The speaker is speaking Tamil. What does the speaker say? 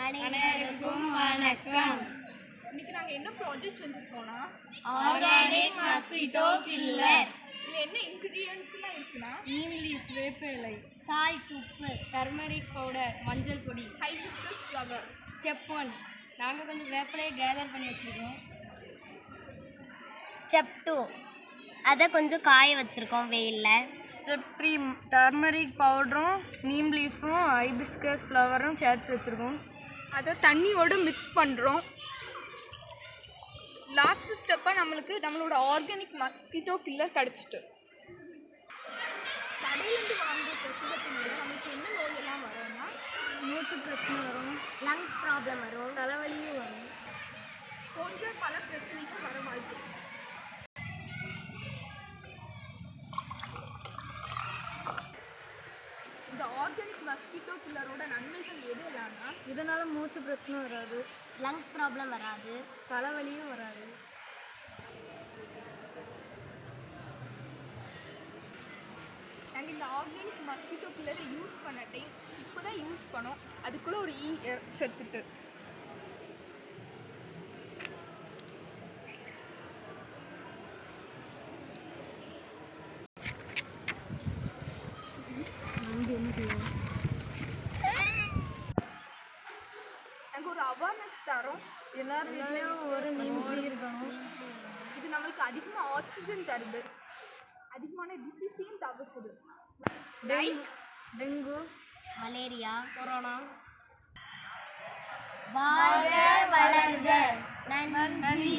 அனைவருக்கும் வணக்கம். இன்னைக்கு நாங்கள் என்ன ப்ராஜெக்ட் செஞ்சுருக்கோம்னா ஆர்கானிக் மஸ்கிட்டோ கில்லர். இதில் என்ன இன்க்ரீடியன்ட்ஸ்லாம் இருக்குன்னா நீம் லீஃப் வேப்ப இலை, சால்ட், உப்பு, டர்மரிக் பவுடர், மஞ்சள் பொடி, ஹைபிஸ்கஸ் ஃப்ளவர். ஸ்டெப் 1 நாங்கள் கொஞ்சம் வேப்பிலையை கேதர் பண்ணி வச்சுருக்கோம். ஸ்டெப் 2 அதை கொஞ்சம் காய வச்சுருக்கோம் வெயிலில். ஸ்டெப் 3 டர்மரிக் பவுடரும் நீம் லீஃபும் ஹைபிஸ்கஸ் ஃப்ளவரும் சேர்த்து வச்சுருக்கோம். அதை தண்ணியோடு மிக்ஸ் பண்ணுறோம். லாஸ்ட் ஸ்டெப்பாக நம்மளோட ஆர்கானிக் மஸ்கிட்டோ கில்லர் கிடச்சிட்டு. கடையிலேருந்து வாங்குற பிரசவத்தினால நமக்கு என்ன நோயெல்லாம் வரும்னா மூச்சு பிரச்சனை வரும், லங்ஸ் ப்ராப்ளம் வரும், தலைவலியும் வரும், போன்ற பல பிரச்சனைகள் வர வாய்ப்பு இருக்கு. இந்த ஆர்கானிக் மஸ்கிட்டோ கில்லரோட நன்மைகள் எது எல்லாம்னா இதனால் மூச்சு பிரச்சனை வராது, லங்ஸ் ப்ராப்ளம் வராது, தலைவலியும் வராது. நாங்கள் இந்த ஆர்கானிக் மஸ்கிட்டோ கில்லரை யூஸ் பண்ண டைம் இப்போ தான் யூஸ் பண்ணோம். அதுக்குள்ளே ஒரு செத்துட்டு. நாங்கள் ஒரு அவேர்னஸ் தரோம். எல்லாரும் ஒரு நீம் இருக்கணும். இது நம்மளுக்கு அதிகமாக ஆக்சிஜன் தருது, அதிகமான டிசீஸையும் தவிர்க்குது. Like dengue, malaria, corona. வாழ்க வளர்க. நன்றி.